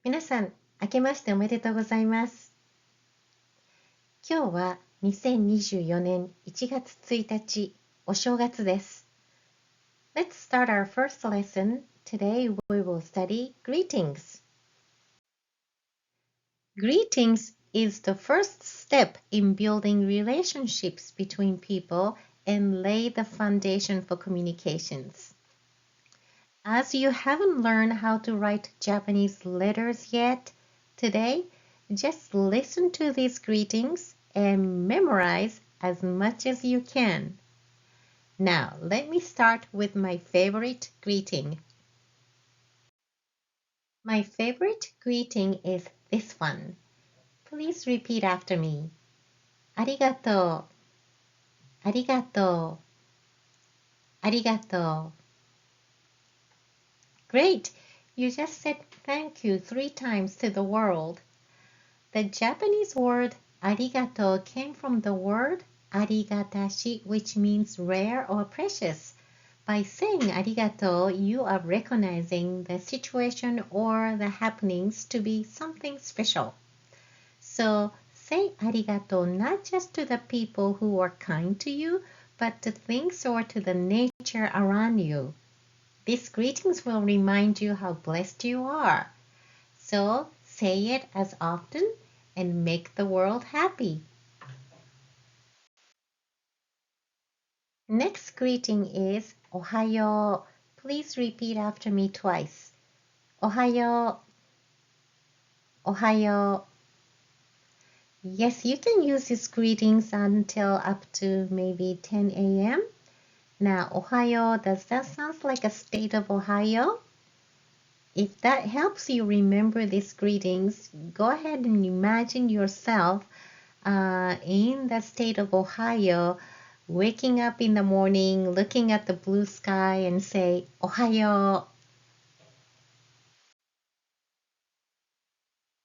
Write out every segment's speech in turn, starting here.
皆さん、明けましておめでとうございます。今日は2024年1月1日、お正月です。Let's start our first lesson. Today we will study greetings. Greetings is the first step in building relationships between people and lay the foundation for communications. As you haven't learned how to write Japanese letters yet, today just listen to these greetings and memorize as much as you can. Now, let me start with my favorite greeting. My favorite greeting is this one. Please repeat after me. ありがとう、ありがとう、ありがとう。Great! You just said thank you 3 times to the world. The Japanese word arigato came from the word arigatashi, which means rare or precious. By saying arigato, you are recognizing the situation or the happenings to be something special. So say arigato not just to the people who are kind to you, but to things or to the nature around you. These greetings will remind you how blessed you are. So say it as often and make the world happy. Next greeting is Ohayo. Please repeat after me twice. Ohayo. Ohayo. Yes, you can use these greetings until up to maybe 10 a.m. Now, Ohayo, does that sound like a state of Ohio? If that helps you remember these greetings, go ahead and imagine yourself in the state of Ohio, waking up in the morning, looking at the blue sky and say, Ohayo.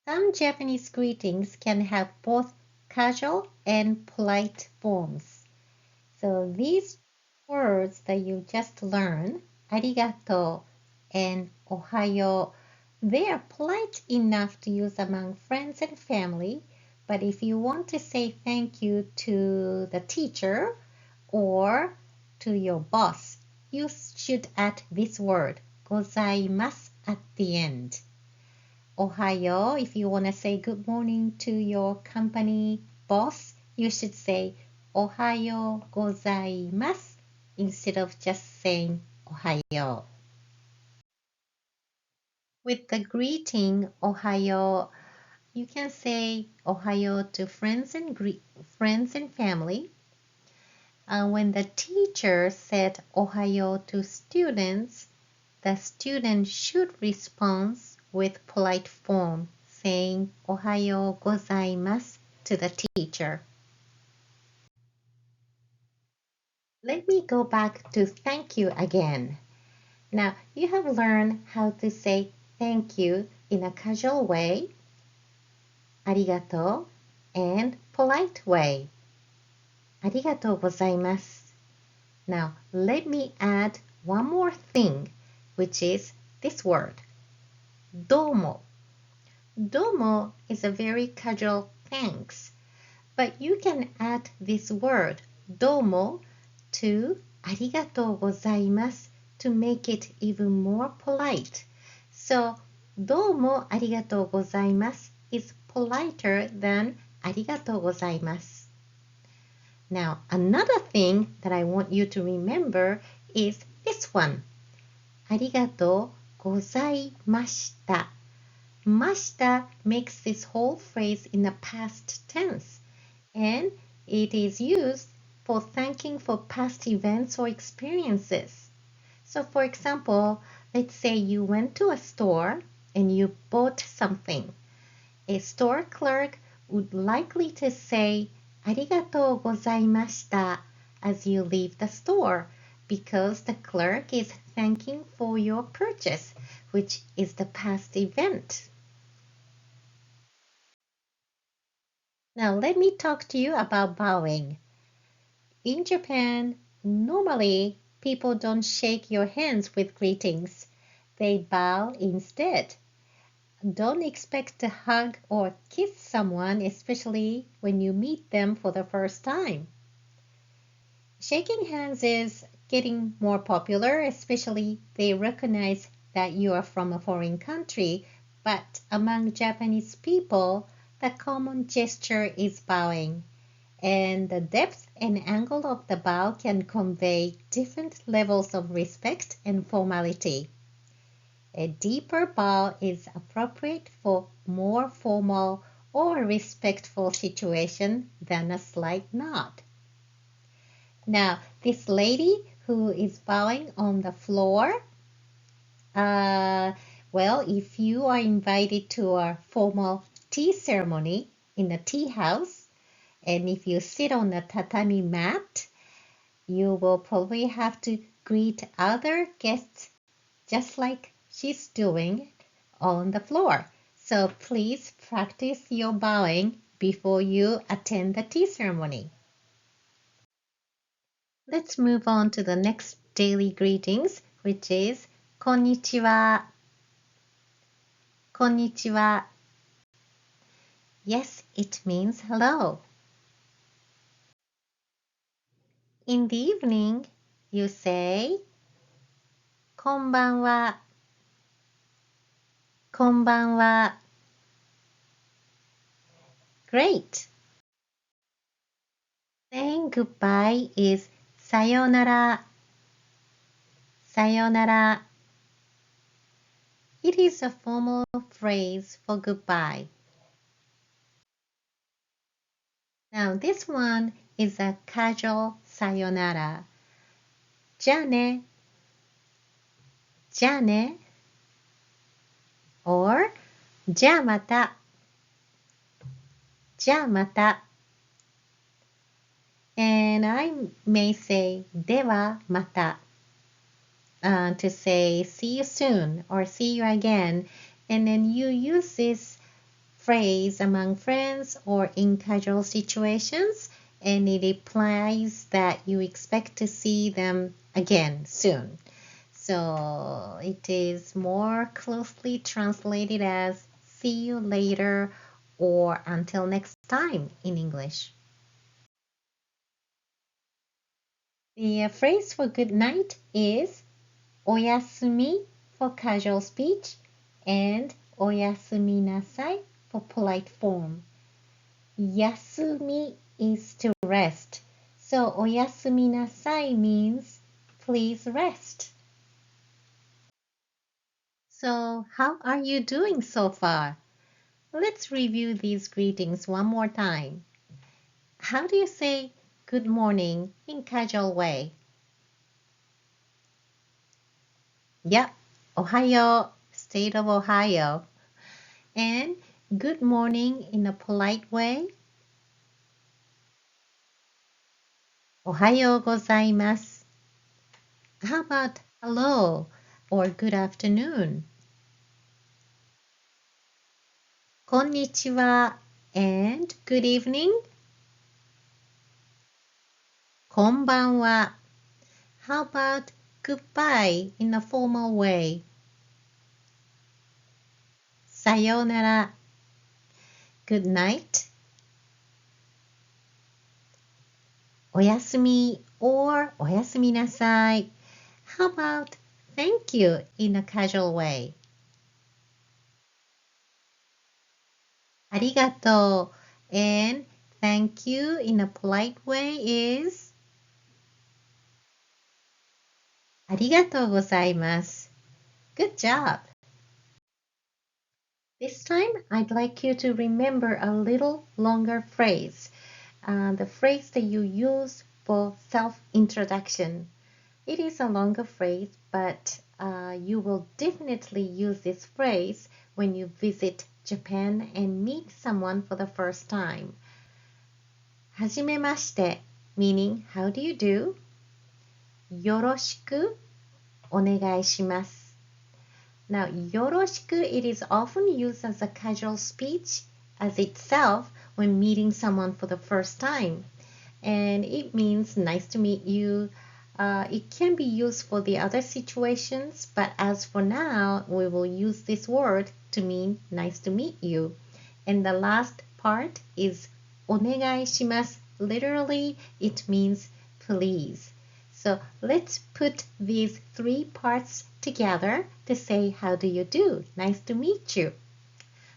Some Japanese greetings can have both casual and polite forms. So these words that you just learned, arigato and ohayo, they are polite enough to use among friends and family, but if you want to say thank you to the teacher or to your boss, you should add this word, gozaimasu, at the end. Ohayo, if you want to say good morning to your company boss, you should say Ohayo gozaimasu instead of just saying Ohayo. With the greeting Ohayo, you can say Ohayo to friends and family. When the teacher said Ohayo to students, the student should respond with polite form, saying Ohayo gozaimasu to the teacher. Let me go back to thank you again. Now, you have learned how to say thank you in a casual way, arigato, and polite way, arigatou gozaimasu. Now, let me add one more thing, which is this word, domo. Domo is a very casual thanks, but you can add this word, domo, to arigatou gozaimasu to make it even more polite. So, domo arigatou gozaimasu is politer than arigatou gozaimasu. Now, another thing that I want you to remember is this one, arigatou gozaimashita. Mashita makes this whole phrase in the past tense, and it is used for thanking for past events or experiences. So for example, let's say you went to a store and you bought something. A store clerk would likely to say, arigatou gozaimashita as you leave the store, because the clerk is thanking for your purchase, which is the past event. Now let me talk to you about bowing. In Japan, normally people don't shake your hands with greetings. They bow instead. don't expect to hug or kiss someone, especially when you meet them for the first time. Shaking hands is getting more popular, especially they recognize that you are from a foreign country, but among Japanese people, the common gesture is bowing, and the depth and angle of the bow can convey different levels of respect and formality. A deeper bow is appropriate for more formal or respectful situation than a slight nod. Now, this lady who is bowing on the floor, uh, well, if you are invited to a formal tea ceremony in a tea house, and if you sit on a tatami mat, you will probably have to greet other guests just like she's doing on the floor. So please practice your bowing before you attend the tea ceremony. Let's move on to the next daily greetings, which is こんにちは. こんにちは. Yes, it means hello. In the evening, you say こんばんは. こんばんは. Great. Saying goodbye is さよなら. さよなら. It is a formal phrase for goodbye. Now this one is a casual さよなら. じゃあね. じゃあね. Or じゃあまた. じゃあまた. And I may say ではまた. To say see you soon or see you again, and then you use this phrase among friends or in casual situations, and it implies that you expect to see them again soon. So it is more closely translated as see you later or until next time in English. The phrase for good night is おやすみ for casual speech and おやすみなさい for polite form. やすみ is to rest. So おやすみなさい means please rest. So how are you doing so far? Let's review these greetings one more time. How do you say good morning in casual way? Yep, Ohio, state of Ohio. And good morning in a polite way? おはようございます. How about hello or good afternoon? こんにちは and good evening? こんばんは. How about goodbye in a formal way? さようなら. Good night. おやすみ or おやすみなさい. How about thank you in a casual way? ありがとう and thank you in a polite way is ありがとうございます. Good job! This time, I'd like you to remember a little longer phrase, the phrase that you use for self-introduction. It is a longer phrase, but you will definitely use this phrase when you visit Japan and meet someone for the first time. はじめまして meaning how do you do? よろしくお願いします. Now, よろしく it is often used as a casual speech as itself when meeting someone for the first time. And it means nice to meet you, It can be used for the other situations, but as for now, we will use this word to mean nice to meet you. And the last part is お願いします. Literally, it means please. So let's put these three parts together to say how do you do? Nice to meet you.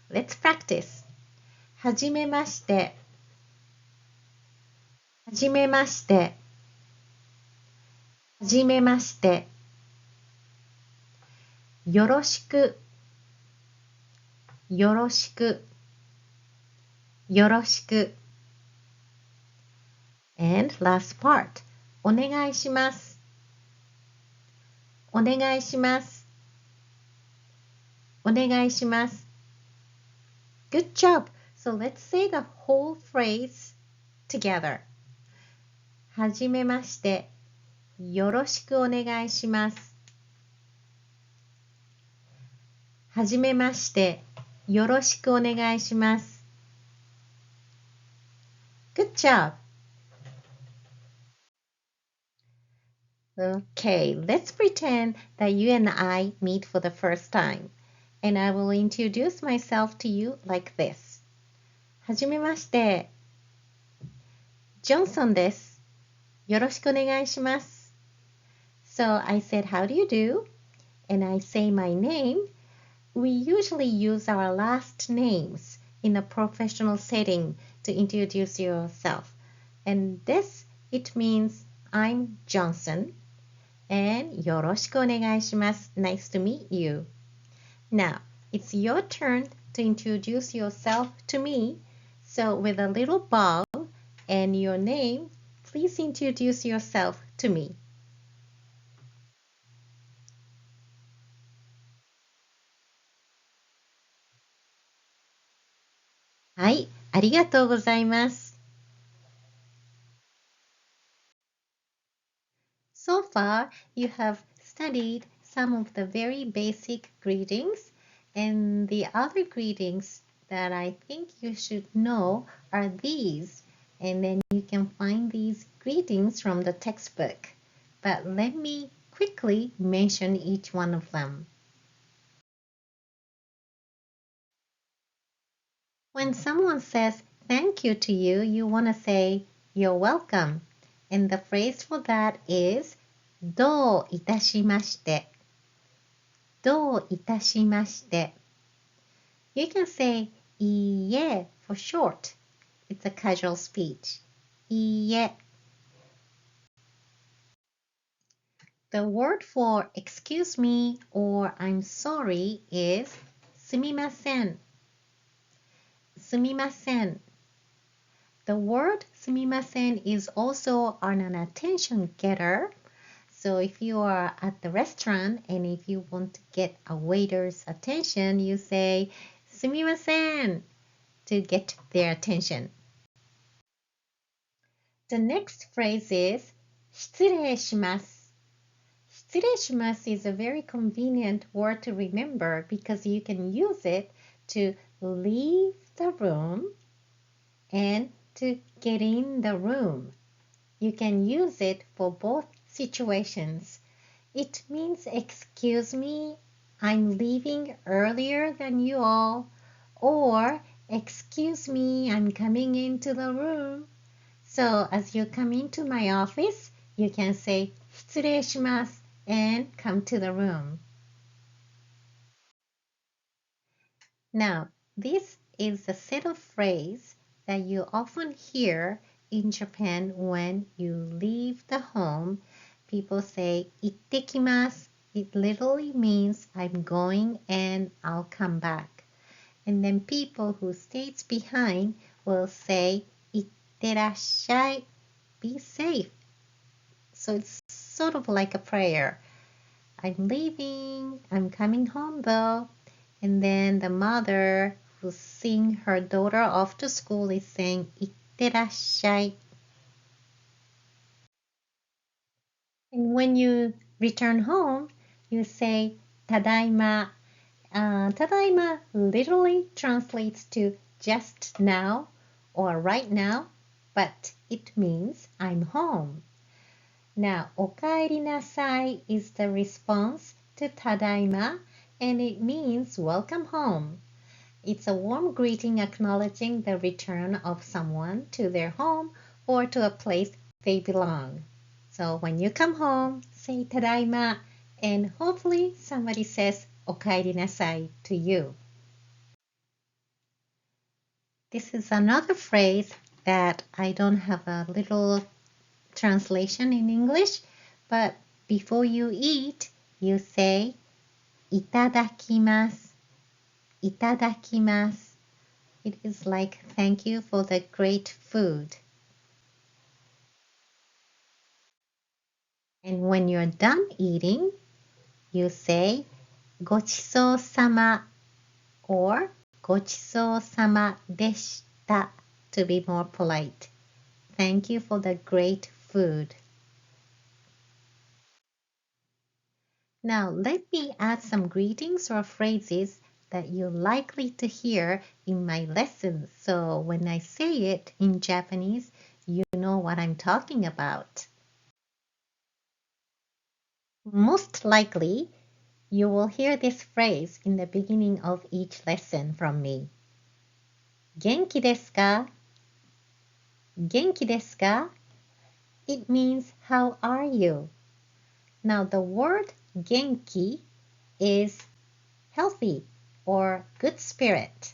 Let's practice. はじめまして。はじめまして。はじめまして。よろしく。よろしく。よろしく。And last part. お願いします。お願いします。お願いします。Good job! So let's say the whole phrase together. はじめまして。よろしくお願いします。はじめまして。よろしくお願いします。Good job! Okay, let's pretend that you and I meet for the first time. And I will introduce myself to you like this. はじめまして。ジョンソンです。よろしくお願いします。So I said, how do you do? And I say my name. We usually use our last names in a professional setting to introduce yourself. And this, it means I'm Johnson. And よろしくお願いします. Nice to meet you. Now, it's your turn to introduce yourself to me. So with a little bow and your name, please introduce yourself to me. はい、ありがとうございます。So far, you have studied some of the very basic greetings, and the other greetings that I think you should know are these, and then you can find these greetings from the textbook. But let me quickly mention each one of them. When someone says thank you to you, you want to say you're welcome. And the phrase for that is どういたしまして。どういたしまして。You can say いいえ for short. It's a casual speech. いいえ. The word for excuse me or I'm sorry is すみません。すみません. The word すみません is also an attention getter. So if you are at the restaurant and if you want to get a waiter's attention, you say すみません to get their attention. The next phrase is 失礼します. 失礼します is a very convenient word to remember because you can use it to leave the room and to get in the room. You can use it for both situations. It means, excuse me, I'm leaving earlier than you all, or excuse me, I'm coming into the room. So as you come into my office, you can say 失礼します and come to the room. Now, this is a set of phrases that you often hear in Japan when you leave the home. People say 行ってきます. It literally means I'm going and I'll come back. And then people who stays behind will say 行ってらっしゃい. Be safe. So it's sort of like a prayer. I'm leaving. I'm coming home though. And then the mother who's seeing her daughter off to school is saying 行ってらっしゃい. And when you return home, you say ただいま. Tadaima literally translates to just now or right now, but it means I'm home. Now, おかえりなさい is the response to ただいま, and it means welcome home. It's a warm greeting acknowledging the return of someone to their home or to a place they belong. So when you come home, say ただいま, and hopefully somebody says おかえりなさい to you. This is another phrase that I don't have a little translation in English, but before you eat, you say いただきます。いただきます。It is like thank you for the great food. And when you're done eating, you say ごちそうさま or ごちそうさまでした to be more polite. Thank you for the great food. Now let me add some greetings or phrases that you're likely to hear in my lessons. So when I say it in Japanese, you know what I'm talking about. Most likely, you will hear this phrase in the beginning of each lesson from me. 元気ですか?元気ですか? It means how are you? Now the word 元気 is healthy or good spirit.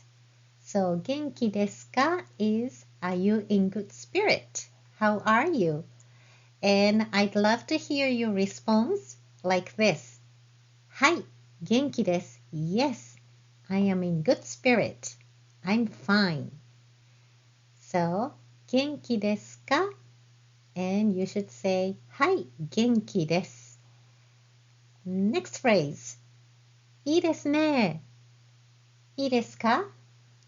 So 元気ですか is are you in good spirit? How are you? And I'd love to hear your response like this. はい、元気です。Yes, I am in good spirit. I'm fine. So, 元気ですか? And you should say, はい、元気です。Next phrase. いいですね。いいですか?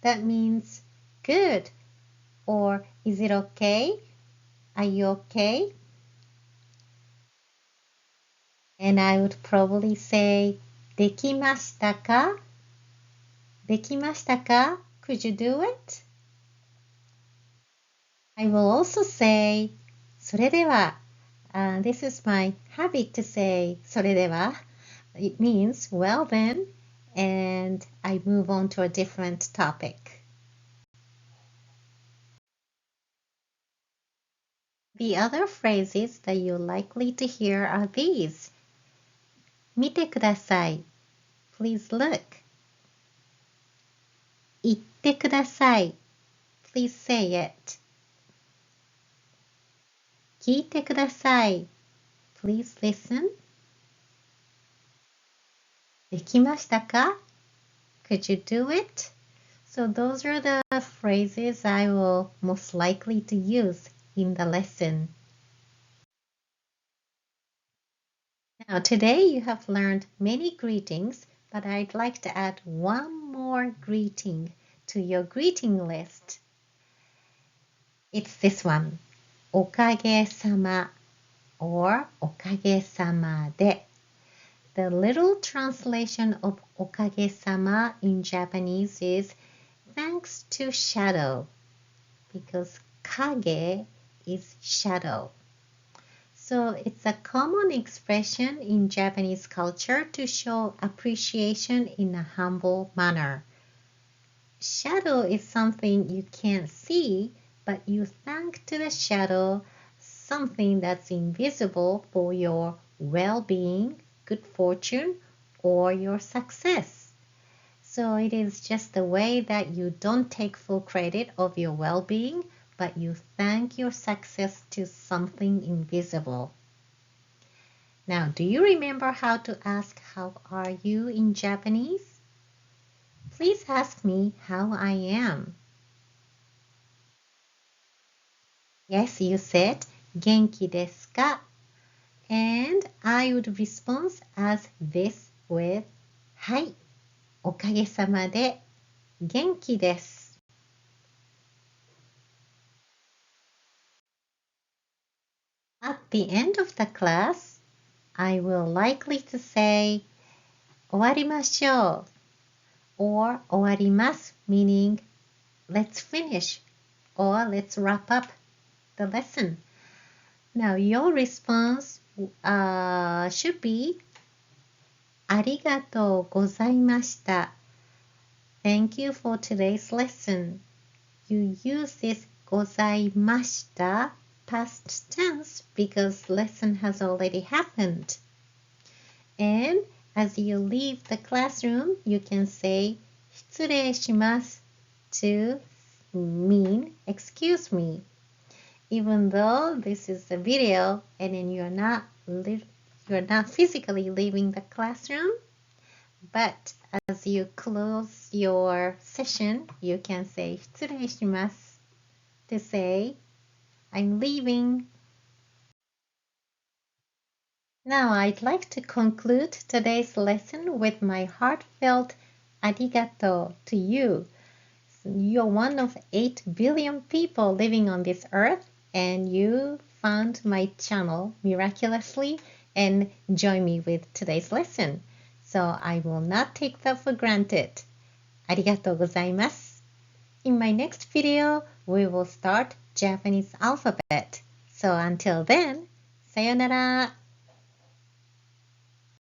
That means good. Or is it okay? Are you okay? And I would probably say, できましたか?できましたか? Could you do it? I will also say, それでは. This is my habit to say, それでは. It means, well then, and I move on to a different topic. The other phrases that you're likely to hear are these. 見てください. Please look. 言ってください. Please say it. 聞いてください. Please listen. できましたか? Could you do it? So those are the phrases I will most likely to use in the lesson. Now today you have learned many greetings, but I'd like to add one more greeting to your greeting list. It's this one. おかげさま or おかげさまで. The little translation of おかげさま in Japanese is thanks to shadow, because kage is shadow. So it's a common expression in Japanese culture to show appreciation in a humble manner. Shadow is something you can't see, but you thank to the shadow something that's invisible for your well-being, good fortune, or your success. So it is just the way that you don't take full credit of your well-being, but you thank your success to something invisible. Now, do you remember how to ask how are you in Japanese? Please ask me how I am. Yes, you said 元気ですか? And I would respond as this with はい、おかげさまで元気です。At the end of the class, I will likely to say 終わりましょう or 終わります meaning let's finish or let's wrap up the lesson. Now your response should be ありがとうございました. Thank you for today's lesson. You use this ございました past tense because lesson has already happened. And as you leave the classroom, you can say 失礼します to mean excuse me. Even though this is a video and then you're not physically leaving the classroom, but as you close your session, you can say 失礼します to say I'm leaving. Now I'd like to conclude today's lesson with my heartfelt arigato to you. You're one of 8 billion people living on this earth, and you found my channel miraculously and join me with today's lesson. So I will not take that for granted. ありがとうございます. In my next video, we will start Japanese alphabet. So until then, さよなら.